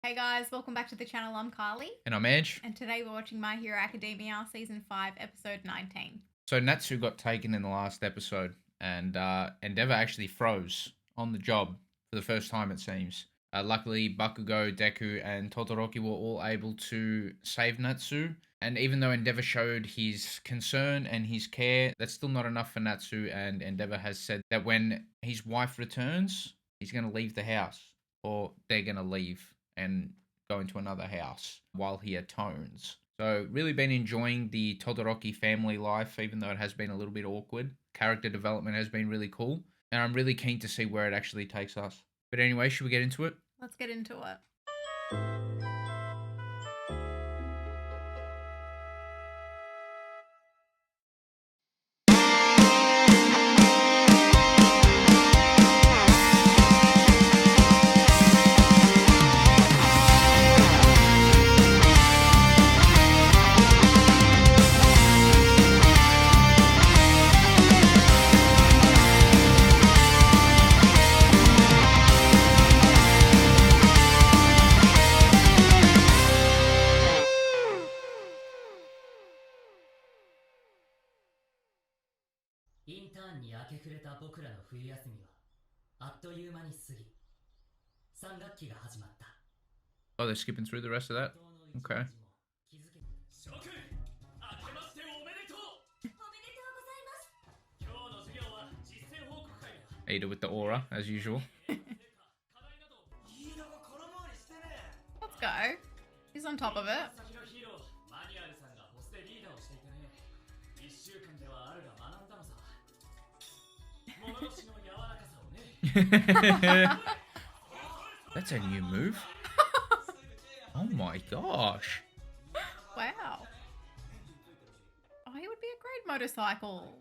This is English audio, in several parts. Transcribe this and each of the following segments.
Hey guys, welcome back to the channel. I'm Carly. And I'm Ange. And today we're watching My Hero Academia Season 5, Episode 19. So Natsu got taken in the last episode, and Endeavor actually froze on the job for the first time, it seems. Luckily, Bakugo, Deku, and Todoroki were all able to save Natsu. And even though Endeavor showed his concern and his care, that's still not enough for Natsu. And Endeavor has said that when his wife returns, he's going to leave the house, or they're going to leave and go into another house while he atones. So really been enjoying the Todoroki family life, even though it has been a little bit awkward. Character development has been really cool, and I'm really keen to see where it actually takes us. But anyway, should we get into it? Let's get into it. Oh, they're skipping through the rest of that? Okay. Ada with the aura, as usual. Let's go. He's on top of it. That's a new move. Oh my gosh. Wow. Oh, he would be a great motorcycle.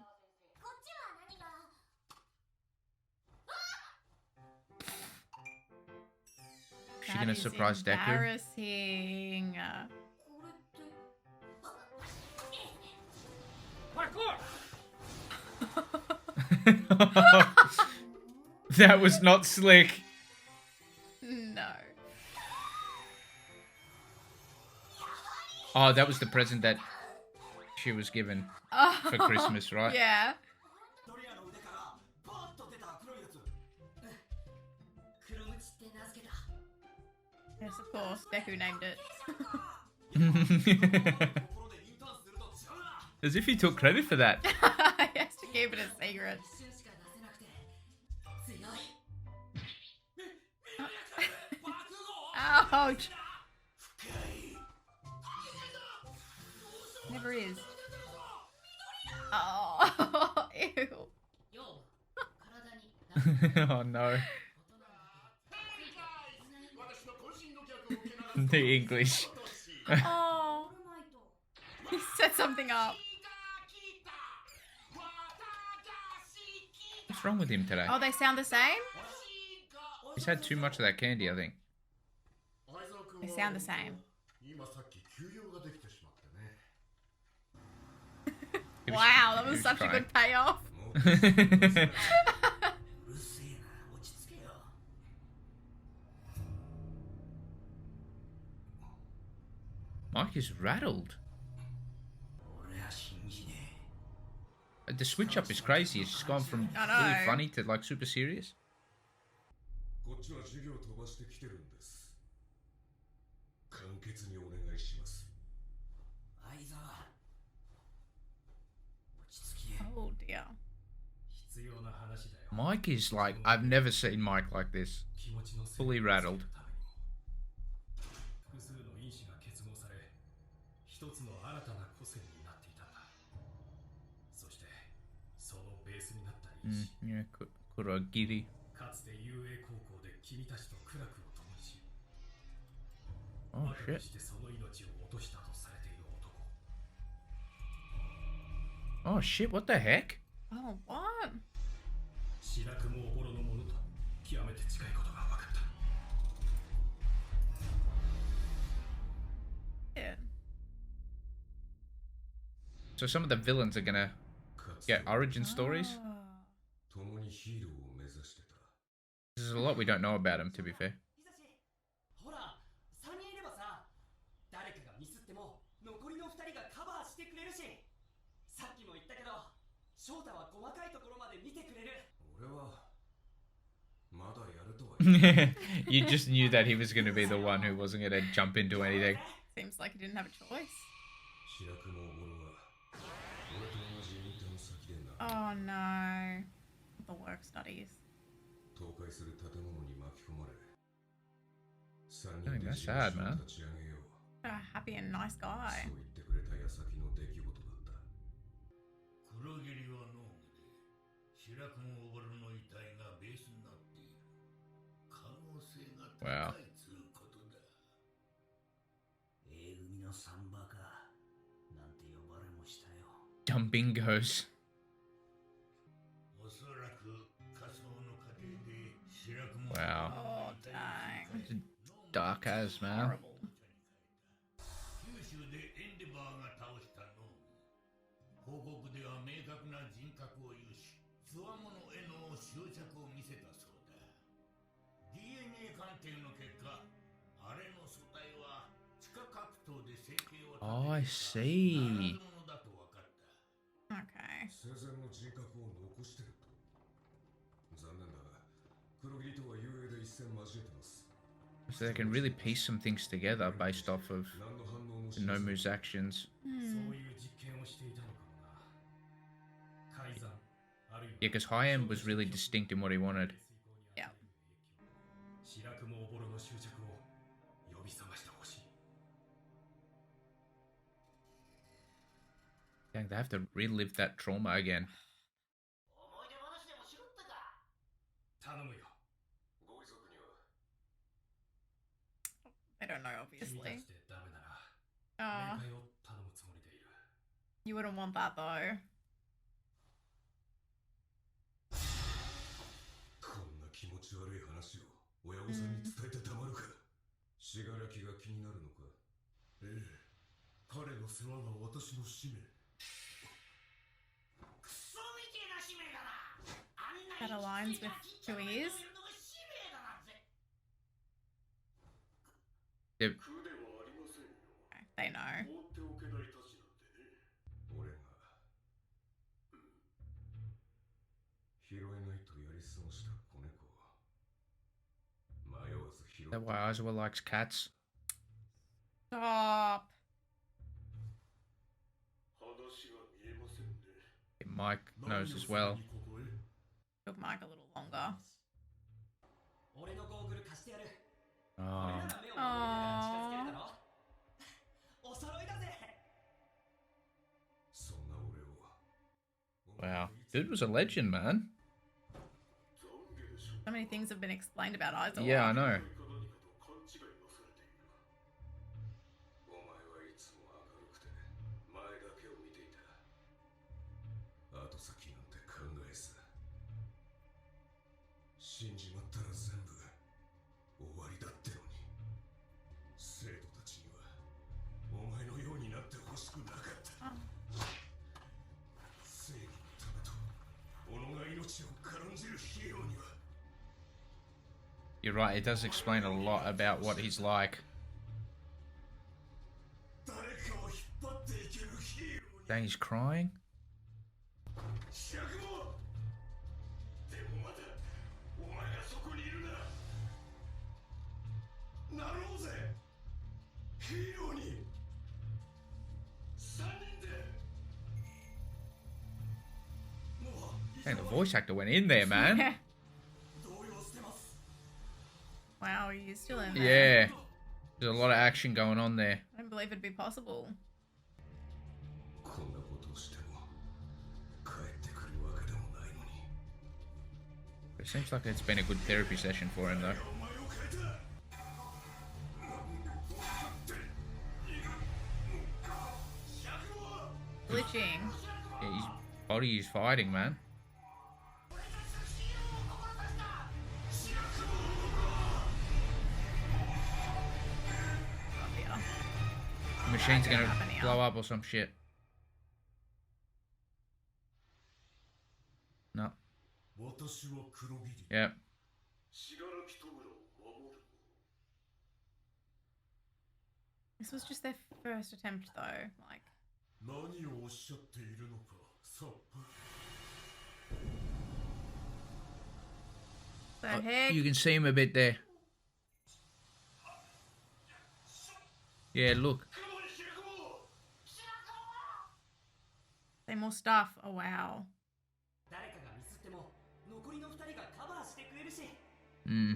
Is she gonna surprise Deku? Embarrassing. That was not slick. No. Oh, that was the present that she was given for Christmas, right? Yeah. Yes, of course. Deku named it. As if he took credit for that. He has to keep it a secret. Ouch. Never is. Oh, ew. Oh no. The English. Oh. He set something up. What's wrong with him today? Oh, they sound the same? He's had too much of that candy, I think. They sound the same. Wow, that was such a good payoff. Mike is rattled. The switch up is crazy. It's just gone from really funny to like super serious. Oh dear. Mike is like, I've never seen Mike like this. Fully rattled. Yeah, Kurogiri. Oh shit. Oh shit, what the heck? Oh, what? Yeah. So some of the villains are gonna get origin stories. There's a lot we don't know about him, to be fair. You just knew that he was going to be the one who wasn't going to jump into anything. Seems like he didn't have a choice. Oh no. The work studies. I think that's sad, man. A happy and nice guy. 黒霧は濃霧で白雲おぼろの遺体がベースになっている可能性が高いつうことだ A 組のサンバかなんて呼ばれもしたよ Dumb bingos. おそらく仮想の過程で白雲 Wow. Oh dang. Dark as, man. Horrible. 九州でエンデバーが倒した濃霧報告では明確な人格を有しつわものへの執着を見せたそうだ DNA 鑑定の結果あれの素体は地下格闘で生計を立てていた Oh, I see. ものだと分かった Okay. 生前の人格を残してると残念だが黒霧とは遊泳で一戦交えてます So they can really piece some things together based off of Nomu's actions. Yeah, because High End was really distinct in what he wanted. Yeah. Dang, they have to relive that trauma again. They don't know, obviously. You wouldn't want that though. こんな気持ち悪い話を親御さんに伝えてたまるか死柄木が気になるのかええ彼の世話が私の使命 That aligns with who he is. Yep. Okay, they know. 俺が拾えないとやり過ごした子猫迷わず拾 Is that why Aizawa likes cats? Stop. Mike knows as well. Took Mike a little longer. Oh. Aww. Wow. Dude was a legend, man. So many things have been explained about Aizawa. Yeah, I know. お前はいつも明るくて前だけを見ていた後先なんて考えず死んじまったら全部終わりだってのに生徒たちにはお前のようになってほしくなかった正義のためと己が命を軽んじるヒーローには You're right, it does explain a lot about what he's like. 誰かを引っ張っていけるヒーローに Dang, he's crying? シャクモでもまだお前がそこにいるななろうぜヒーローに3人でもう Dang, the voice actor went in there, man. Yeah. 動揺してます Wow, he's still in there. Yeah. There's a lot of action going on there. I don't believe it'd be possible. こんなことをしても帰ってくるわけでもないのに It seems like it's been a good therapy session for him, though. お前を変えた Glitching. Yeah, his body is fighting, man. Oh dear. The machine's gonna gonna happen here. blow up or some shit. No. 私は黒霧 Yep. 死柄木弔を守る This was just their first attempt though. Like, 何をおっしゃっているのかさっぱり The heck? You can see him a bit there. Yeah, look. Say more stuff. Oh, wow. Hmm.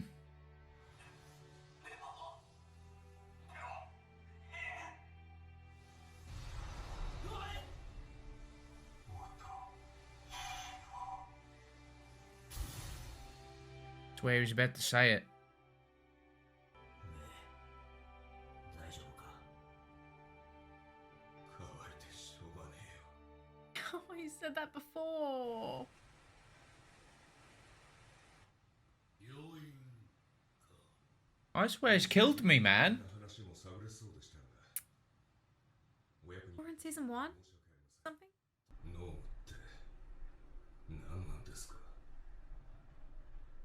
It's where he's about to say it. Oh, you said that before. I swear he's killed me, man. We're in season 1? Something? 脳って何なんですか。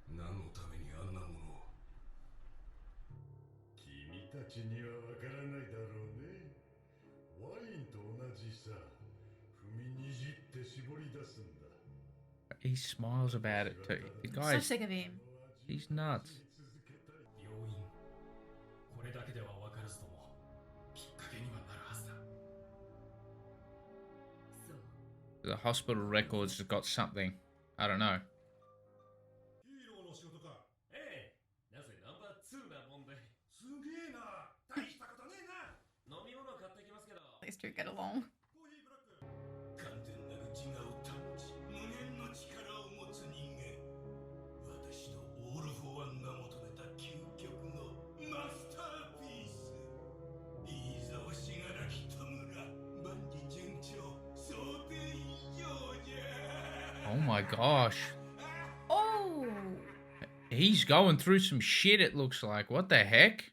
何のためにあんなものを。君たちにはわからないだろうね。ワインと同じさ。踏みにじって絞り出すんだ。 He smiles about it too. The I'm so guy's sick of him. he's nuts. 病院これだけでは分からずともきっかけにはなるはずだ。 The hospital records have got something. I don't know. ヒーローの仕事か。ええ、なぜナンバー2なもんで。すげえな。大したことねえな。飲み物買ってきますけど。 These two get along. コーヒーブラック。完全なる自我を保ち、無限の力を持つ人間。私とオール・フォー・ワンが求めた究極のマスターピース。飯沢信楽戸村万事順調、想定以上じゃ。 Oh my gosh. Oh! He's going through some shit, it looks like. What the heck?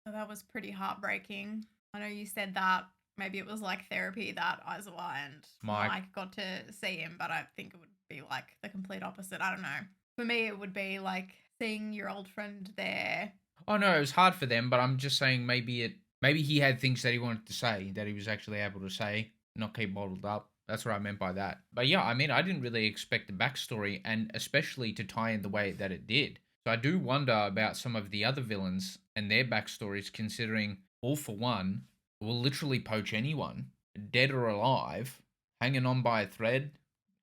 So that was pretty heartbreaking. I know you said that maybe it was like therapy that Aizawa and Mike got to see him, but I think it would be like the complete opposite. I don't know. For me, it would be like seeing your old friend there. Oh no, it was hard for them, but I'm just saying maybe he had things that he wanted to say that he was actually able to say, not keep bottled up. That's what I meant by that. But yeah, I mean, I didn't really expect the backstory, and especially to tie in the way that it did. So I do wonder about some of the other villains and their backstories, considering All for One will literally poach anyone, dead or alive, hanging on by a thread,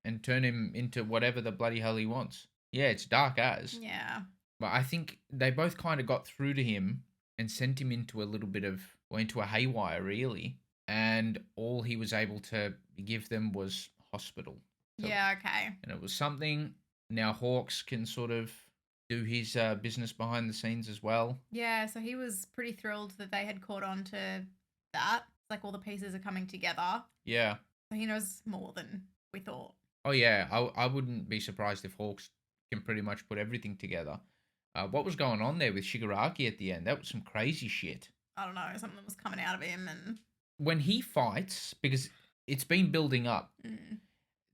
and turn him into whatever the bloody hell he wants. Yeah, it's dark as. Yeah. But I think they both kind of got through to him and sent him into a little bit of, well, into a haywire, really. And all he was able to give them was hospital. So, Yeah, okay. and it was something. Now Hawks can sort of do his business behind the scenes as well. Yeah, so he was pretty thrilled that they had caught on to that. It's like all the pieces are coming together. Yeah. So he knows more than we thought. Oh, yeah. I wouldn't be surprised if Hawks can pretty much put everything together. What was going on there with Shigaraki at the end? That was some crazy shit. I don't know, something was coming out of him and... When he fights, because it's been building up,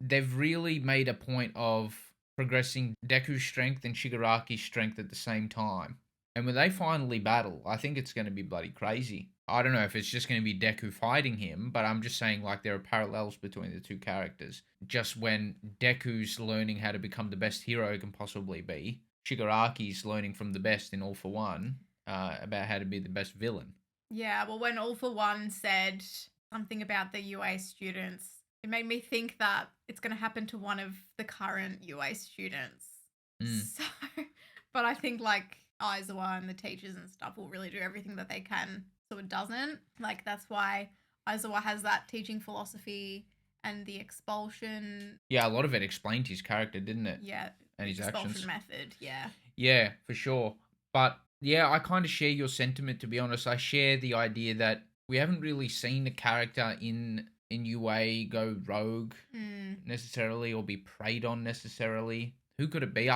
they've really made a point of progressing Deku's strength and Shigaraki's strength at the same time. And when they finally battle, I think it's going to be bloody crazy. I don't know if it's just going to be Deku fighting him, but I'm just saying like there are parallels between the two characters. Just when Deku's learning how to become the best hero he can possibly be, Shigaraki's learning from the best in All for One about how to be the best villain. Yeah, well, when All for One said something about the UA students, it made me think that it's going to happen to one of the current UA students. So, but I think like Aizawa and the teachers and stuff will really do everything that they can so it doesn't. Like, that's why Aizawa has that teaching philosophy and the expulsion. Yeah, a lot of it explained his character, didn't it? Yeah. And his expulsion actions. method, yeah. Yeah, for sure. But yeah, I kind of share your sentiment, to be honest. I share the idea that we haven't really seen the character in UA go rogue necessarily or be preyed on necessarily. Who could it be?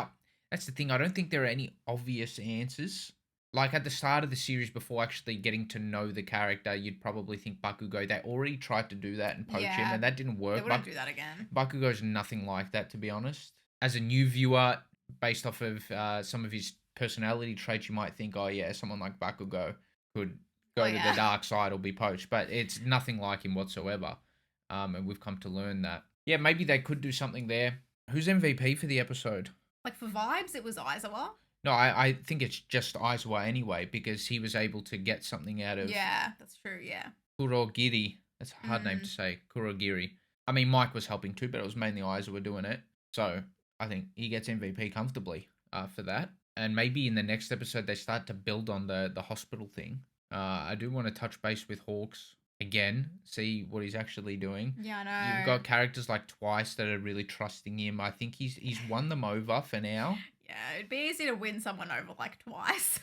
That's the thing. I don't think there are any obvious answers. Like at the start of the series, before actually getting to know the character, you'd probably think Bakugo. They already tried to do that and poach him, and that didn't work. They wouldn't do that again. Bakugo's nothing like that, to be honest. As a new viewer, based off of some of his personality traits, you might think, oh yeah, someone like Bakugo could go to the dark side or be poached, but it's nothing like him whatsoever. And we've come to learn that. Yeah, maybe they could do something there. Who's MVP for the episode? Like for vibes, it was AIZAWA. No, I think it's just Aizawa anyway, because he was able to get something out of Yeah, that's true. Yeah. Kurogiri. That's a hard name to say. Kurogiri. I mean, Mike was helping too, but it was mainly Aizawa doing it. So I think he gets MVP comfortably for that. And maybe in the next episode, they start to build on the hospital thing. I do want to touch base with Hawks again, see what he's actually doing. Yeah, I know. You've got characters like Twice that are really trusting him. I think he's won them over for now. Yeah, it'd be easy to win someone over like Twice.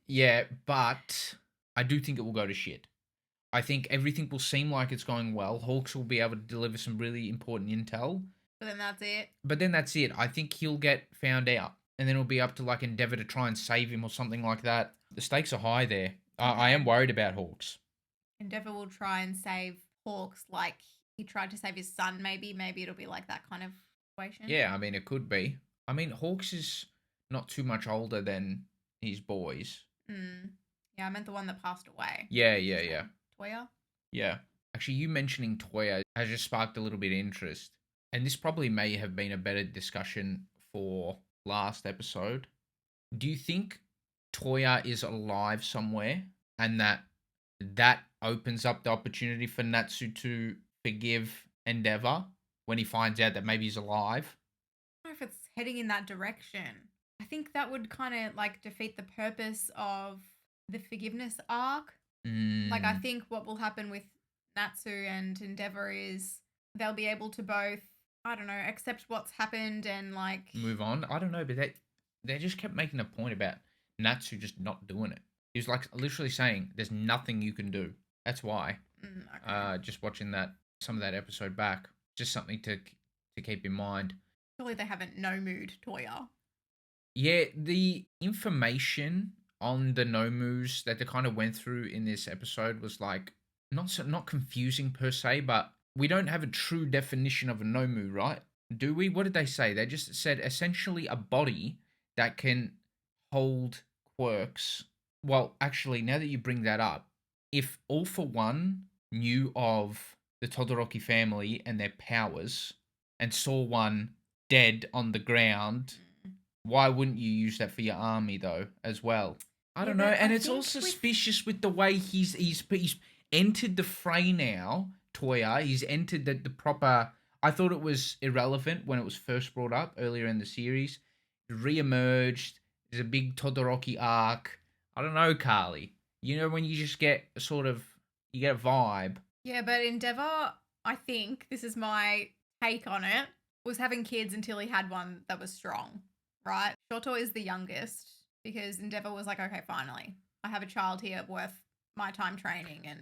Yeah, but I do think it will go to shit. I think everything will seem like it's going well. Hawks will be able to deliver some really important intel. But then that's it. But then that's it. I think he'll get found out. And then it'll be up to like Endeavor to try and save him or something like that. The stakes are high there. I am worried about Hawks. Endeavor will try and save Hawks like he tried to save his son, maybe. Maybe it'll be like that kind of situation. Yeah, I mean, it could be. I mean, Hawks is not too much older than his boys. Yeah, I meant the one that passed away. Yeah. Toya? Yeah. Actually, you mentioning Toya has just sparked a little bit of interest. And this probably may have been a better discussion for last episode. Do you think Toya is alive somewhere and that opens up the opportunity for Natsu to forgive Endeavor when he finds out that maybe he's alive? I don't know if it's heading in that direction. I think that would kind of like defeat the purpose of the forgiveness arc. Like, I think what will happen with Natsu and Endeavor is they'll be able to both, I don't know, accept what's happened and like move on. I don't know, but they just kept making a point about Natsu just not doing it. He was like literally saying, "There's nothing you can do." That's why. Okay. Just watching some of that episode back, just something to keep in mind. Surely they haven't no mood Toya. Yeah, the information on the Nomus that they kind of went through in this episode was like not confusing per se, but we don't have a true definition of a Nomu, right? Do we? What did they say? They just said essentially a body that can hold quirks. Well, actually, now that you bring that up, if All For One knew of the Todoroki family and their powers and saw one dead on the ground, why wouldn't you use that for your army though as well? I don't know. And it's all suspicious with the way he's entered the fray now, Toya. He's entered the proper... I thought it was irrelevant when it was first brought up earlier in the series. Re-emerged. There's a big Todoroki arc. I don't know, Carly. You know when you just get a sort of... You get a vibe. Yeah, but Endeavor, I think, this is my take on it, was having kids until he had one that was strong, right? Shoto is the youngest because Endeavor was like, okay, finally, I have a child here worth my time training and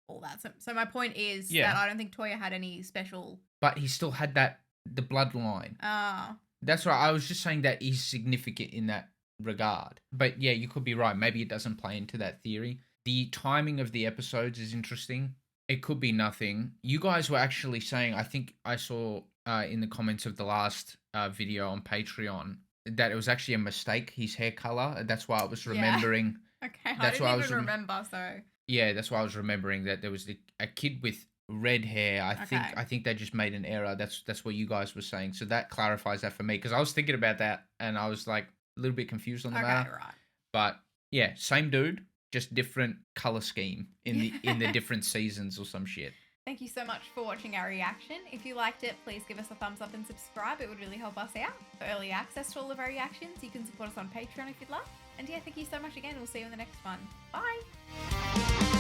all that. So my point is that I don't think Toya had any special... But he still had the bloodline. That's right. I was just saying that he's significant in that regard. But yeah, you could be right. Maybe it doesn't play into that theory. The timing of the episodes is interesting. It could be nothing. You guys were actually saying, I think I saw in the comments of the last video on Patreon, that it was actually a mistake, his hair color. That's why I was remembering. Okay, that's I didn't even remember, so... Yeah, that's why I was remembering that there was a kid with red hair. I think they just made an error. That's what you guys were saying. So that clarifies that for me, because I was thinking about that and I was like a little bit confused on the matter. Right. But yeah, same dude, just different color scheme in the different seasons or some shit. Thank you so much for watching our reaction. If you liked it, please give us a thumbs up and subscribe. It would really help us out. For early access to all of our reactions, you can support us on Patreon if you'd like. And yeah, thank you so much again. We'll see you in the next one. Bye!